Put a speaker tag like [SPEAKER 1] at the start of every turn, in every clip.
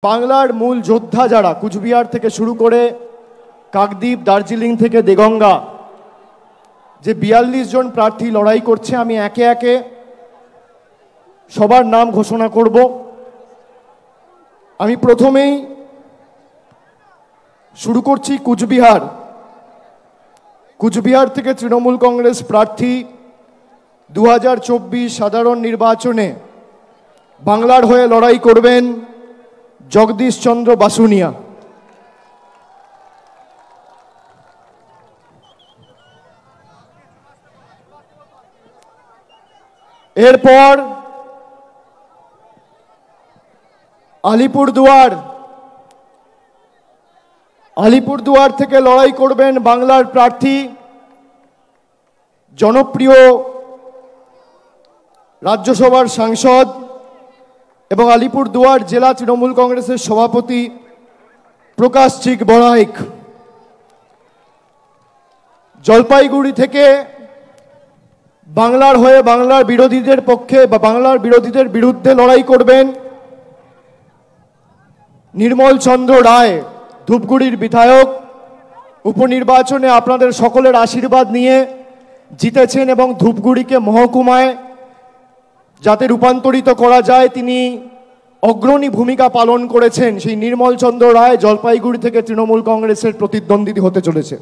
[SPEAKER 1] বাংলার মূল যোদ্ধা যারা কুচবিহার থেকে শুরু করে কাকদ্বীপ, দার্জিলিং থেকে দেগঙ্গা, যে ৪২ জন প্রার্থী লড়াই করছে, আমি একে একে সবার নাম ঘোষণা করব। আমি প্রথমেই শুরু করছি কুচবিহার। কুচবিহার থেকে তৃণমূল কংগ্রেস প্রার্থী 2024 সাধারণ নির্বাচনে বাংলার হয়ে লড়াই করবেন জগদীশ চন্দ্র বাসুনিয়া। এরপর আলিপুরদুয়ার থেকে লড়াই করবেন বাংলার প্রার্থী জনপ্রিয় রাজ্যসভার সাংসদ এবং আলিপুরদুয়ার জেলা তৃণমূল কংগ্রেসের সভাপতি প্রকাশ চিক বড়াইক। জলপাইগুড়ি থেকে বাংলার হয়ে বাংলার বিরোধীদের পক্ষে বা বাংলার বিরোধীদের বিরুদ্ধে লড়াই করবেন নির্মল চন্দ্র রায়, ধূপগুড়ির বিধায়ক। উপনির্বাচনে আপনাদের সকলের আশীর্বাদ নিয়ে জিতেছেন এবং ধূপগুড়িকে মহকুমায় যাতে রূপান্তরিত করা যায় তিনি অগ্রণী ভূমিকা পালন করেছেন। সেই নির্মল চন্দ্র রায় জলপাইগুড়ি থেকে তৃণমূল কংগ্রেসের প্রতিদ্বন্দ্বী হতে চলেছে।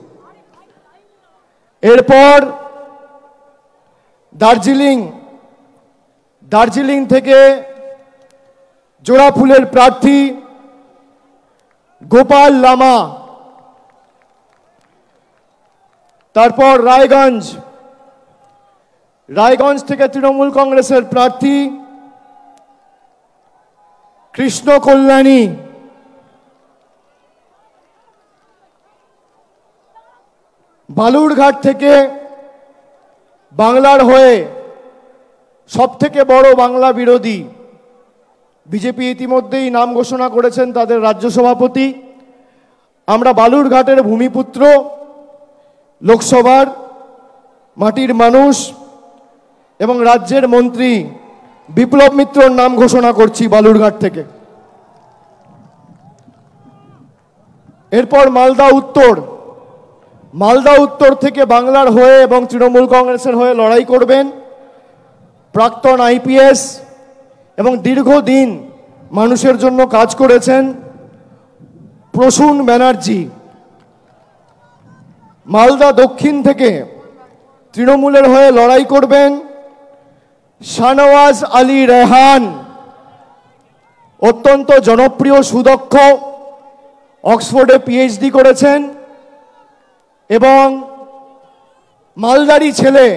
[SPEAKER 1] এরপর দার্জিলিং থেকে জোড়াফুলের প্রার্থী গোপাল লামা। তারপর রায়গঞ্জ থেকে তৃণমূল কংগ্রেসের প্রার্থী কৃষ্ণ কল্যাণী। বালুরঘাট থেকে বাংলার হয়ে সবথেকে বড় বাংলা বিরোধী, বিজেপি ইতিমধ্যেই নাম ঘোষণা করেছেন তাদের রাজ্য সভাপতি। আমরা বালুরঘাটের ভূমিপুত্র, লোকসভার মাটির মানুষ এবং রাজ্যের মন্ত্রী বিপ্লব মিত্রর নাম ঘোষণা করছি বালুরঘাট থেকে। এরপর মালদা উত্তর থেকে বাংলার হয়ে এবং তৃণমূল কংগ্রেসের হয়ে লড়াই করবেন প্রাক্তন আইপিএস এবং দীর্ঘদিন মানুষের জন্য কাজ করেছেন প্রসূন ব্যানার্জি। মালদা দক্ষিণ থেকে তৃণমূলের হয়ে লড়াই করবেন শাহনওয়াজ আলী রেহান, অত্যন্ত জনপ্রিয়, সুদক্ষ, অক্সফোর্ডে পিএইচডি করেছেন এবং মালদারি ছেলে।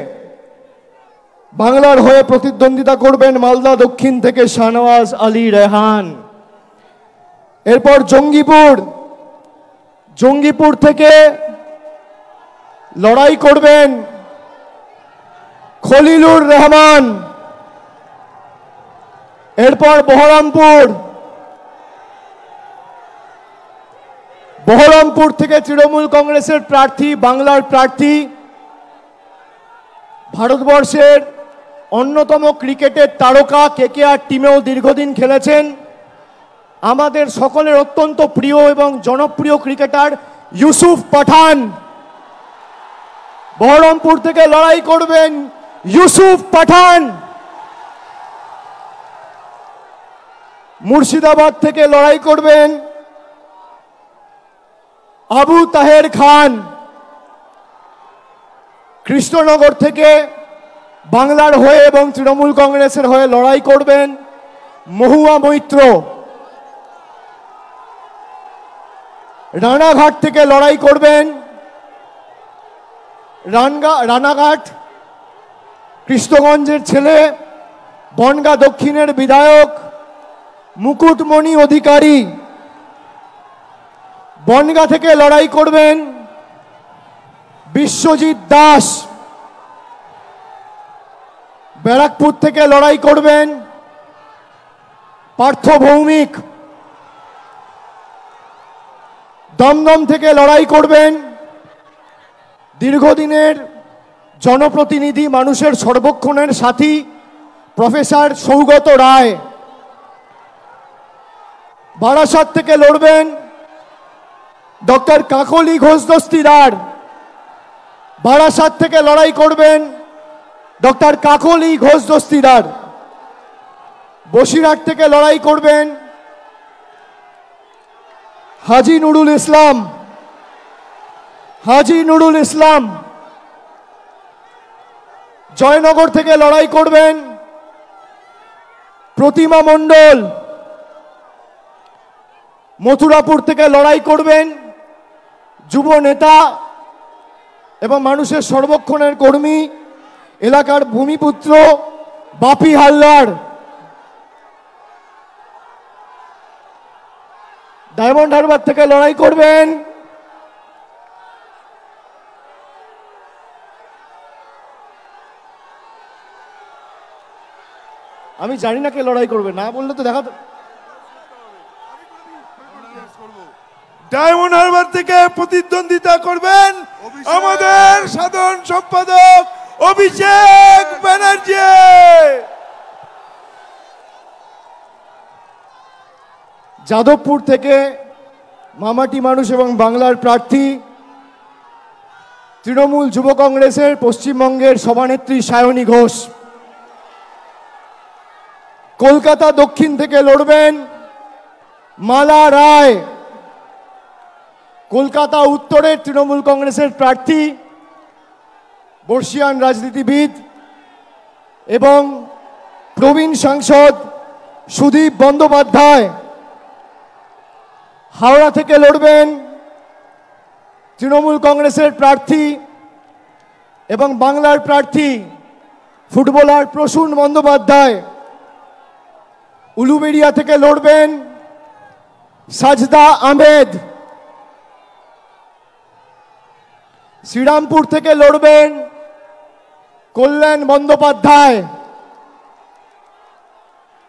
[SPEAKER 1] বাংলার হয়ে প্রতিদ্বন্দ্বিতা করবেন মালদা দক্ষিণ থেকে শাহনওয়াজ আলী রেহান। এরপর জঙ্গিপুর থেকে লড়াই করবেন খলিলুর রহমান। এরপর বহরমপুর থেকে তৃণমূল কংগ্রেসের প্রার্থী, বাংলার প্রার্থী, ভারতবর্ষের অন্যতম ক্রিকেটের তারকা, কেকেআর টিমেও দীর্ঘদিন খেলেছেন, আমাদের সকলের অত্যন্ত প্রিয় এবং জনপ্রিয় ক্রিকেটার ইউসুফ পাঠান। বহরমপুর থেকে লড়াই করবেন ইউসুফ পাঠান। মুর্শিদাবাদ থেকে লড়াই করবেন আবু তাহের খান। কৃষ্ণনগর থেকে বাংলার হয়ে এবং তৃণমূল কংগ্রেসের হয়ে লড়াই করবেন মহুয়া মৈত্র। রানাঘাট থেকে লড়াই করবেন রানাঘাট কৃষ্ণগঞ্জের ছেলে, বনগাঁ দক্ষিণের বিধায়ক মুকুটমণি অধিকারী। বনগাঁ থেকে লড়াই করবেন বিশ্বজিৎ দাস। ব্যারাকপুর থেকে লড়াই করবেন পার্থ ভৌমিক। দমদম থেকে লড়াই করবেন দীর্ঘদিনের জনপ্রতিনিধি, মানুষের সর্বক্ষণের সাথী প্রফেসর সৌগত রায়। বারাসাত থেকে লড়বেন ডক্টর কাকলি ঘোষ দস্তিদার। বারাসাত থেকে লড়াই করবেন ডক্টর কাকলি ঘোষ দস্তিদার। বসিরহাট থেকে লড়াই করবেন হাজি নুরুল ইসলাম। হাজি নুরুল ইসলাম। জয়নগর থেকে লড়াই করবেন প্রতিমা মণ্ডল। মথুরাপুর থেকে লড়াই করবেন যুব নেতা এবং মানুষের সর্বক্ষণের কর্মী এলাকার ভূমিপুত্র বাপি হালদার। ডায়মন্ড হারবার থেকে লড়াই করবেন আমি জানি না কে লড়াই করবে, না বললে তো দেখাতো।
[SPEAKER 2] ডায়মন্ড হারবার থেকে প্রতিদ্বন্দ্বিতা করবেন আমাদের সাধারণ সম্পাদক অভিষেক ব্যানার্জি।
[SPEAKER 1] যাদবপুর থেকে মামাটি মানুষ এবং বাংলার প্রার্থী তৃণমূল যুব কংগ্রেসের পশ্চিমবঙ্গের সভানেত্রী সায়নী ঘোষ। কলকাতা দক্ষিণ থেকে লড়বেন মালা রায়। কলকাতা উত্তরের তৃণমূল কংগ্রেসের প্রার্থী বর্ষিয়ান রাজনীতিবিদ এবং প্রবীণ সাংসদ সুদীপ বন্দ্যোপাধ্যায়। হাওড়া থেকে লড়বেন তৃণমূল কংগ্রেসের প্রার্থী এবং বাংলার প্রার্থী ফুটবলার প্রসূন বন্দ্যোপাধ্যায়। উলুবেড়িয়া থেকে লড়বেন সাজদা আহমেদ। শ্রীরামপুর থেকে লড়বেন কল্যাণ বন্দ্যোপাধ্যায়।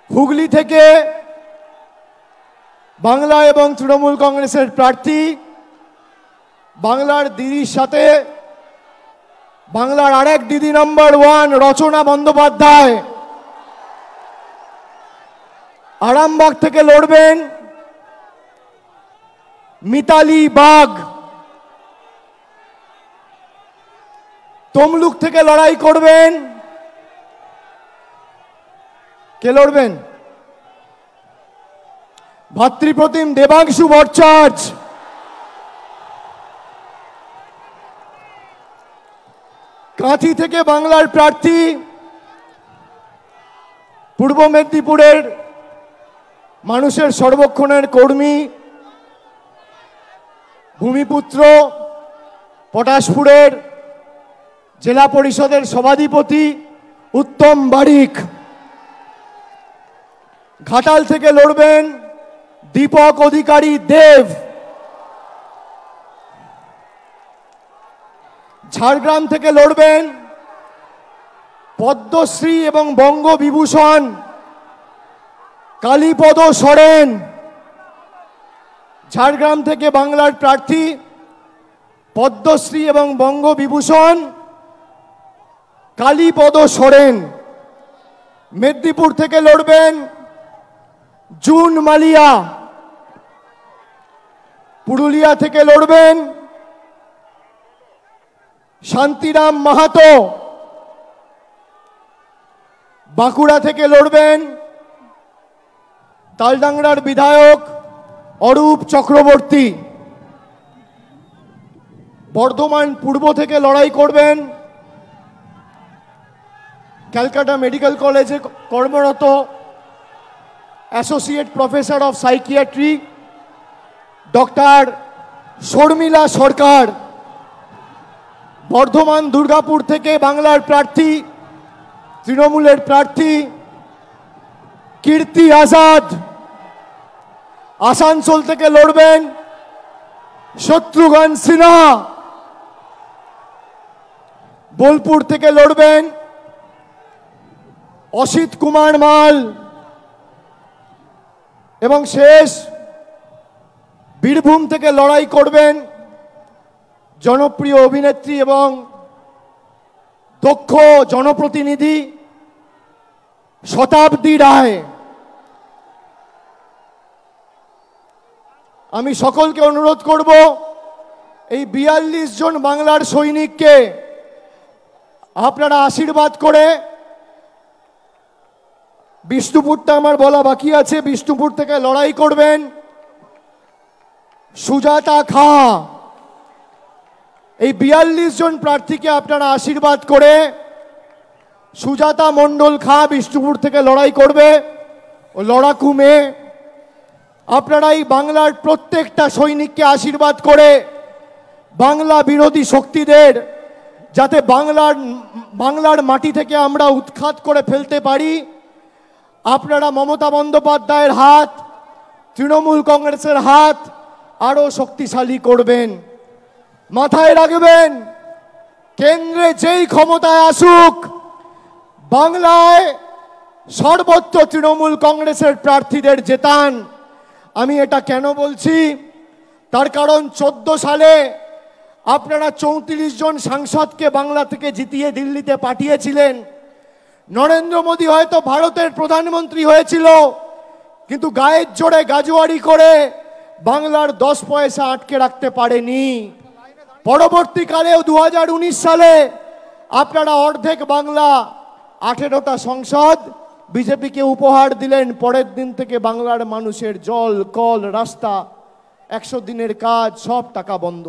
[SPEAKER 1] হুগলি থেকে বাংলা এবং তৃণমূল কংগ্রেসের প্রার্থী বাংলার দিদির সাথে বাংলার আরেক দিদি নাম্বার 1 রচনা বন্দ্যোপাধ্যায়। আরামবাগ থেকে লড়বেন মিতালি বাগ। তমলুক থেকে লড়াই করবেন কে লড়বেন ভাতৃপ্রতিম দেবাংশু ভট্টাচার্য। কাঁথি থেকে বাংলার প্রার্থী পূর্ব মেদিনীপুরের মানুষের সর্বক্ষণের কর্মী ভূমিপুত্র পটাশপুরের জেলা পরিষদের সভাধিপতি উত্তম বারিক। ঘাটাল থেকে লড়বেন দীপক অধিকারী দেব। ঝাড়গ্রাম থেকে লড়বেন পদ্মশ্রী এবং বঙ্গবিভূষণ কালীপদ সরেন। ঝাড়গ্রাম থেকে বাংলার প্রার্থী পদ্মশ্রী এবং বঙ্গবিভূষণ কালীপদ সরেন। মেদিনীপুর থেকে লড়বেন জুন মালিয়া। পুরুলিয়া থেকে লড়বেন শান্তিরাম মাহাতো। বাঁকুড়া থেকে লড়বেন তালডাংরার বিধায়ক অরূপ চক্রবর্তী। বর্ধমান পূর্ব থেকে লড়াই করবেন ক্যালকাটা মেডিকেল কলেজে কর্মরত associate professor of psychiatry doctor Sharmila Sarkar. Bardhaman Durgapur থেকে বাংলার প্রার্থী তৃণমূলের প্রার্থী কীর্তি আজাদ। আসানসোল থেকে লড়বেন শত্রুঘ্ন সিনহা। বোলপুর থেকে লড়বেন অসিত কুমার মাল। এবং শেষ বীরভূম থেকে লড়াই করবেন জনপ্রিয় অভিনেত্রী এবং দক্ষ জনপ্রতিনিধি শতাব্দী রায়। আমি সকলকে অনুরোধ করব এই 42 জন বাংলার সৈনিককে আপনারা আশীর্বাদ করে, বিষ্ণুপুরটা আমার বলা বাকি আছে, বিষ্ণুপুর থেকে লড়াই করবেন সুজাতা খা। এই 42 জন প্রার্থীকে আপনারা আশীর্বাদ করে সুজাতা মণ্ডল খা বিষ্ণুপুর থেকে লড়াই করবে ও লড়াকু মেয়ে। আপনারা এই বাংলার প্রত্যেকটা সৈনিককে আশীর্বাদ করে বাংলা বিরোধী শক্তিদের যাতে বাংলার মাটি থেকে আমরা উৎখাত করে ফেলতে পারি, আপনারা মমতা বন্দ্যোপাধ্যায়ের হাত, তৃণমূল কংগ্রেসের হাত আরো শক্তিশালী করবেন। মাথায় রাখবেন, কেন্দ্রে যেই ক্ষমতায় আসুক, বাংলায় সর্বত্র তৃণমূল কংগ্রেসের প্রার্থীদের জেতান। আমি এটা কেন বলছি, তার কারণ 14 সালে আপনারা 34 জন সাংসদকে বাংলা থেকে জিতিয়ে দিল্লিতে পাঠিয়েছিলেন। নরেন্দ্র মোদী হয়তো ভারতের প্রধানমন্ত্রী হয়েছিল, কিন্তু গায়ের জোরে গাজোয়ারি করে বাংলার 10 পয়সা আটকে রাখতে পারেনি। পরবর্তীকালেও 2019 সালে আপনারা অর্ধেক বাংলা 18টা সংসদ বিজেপিকে উপহার দিলেন। পরের দিন থেকে বাংলার মানুষের জল, কল, রাস্তা, 100 দিনের কাজ সব টাকা বন্ধ।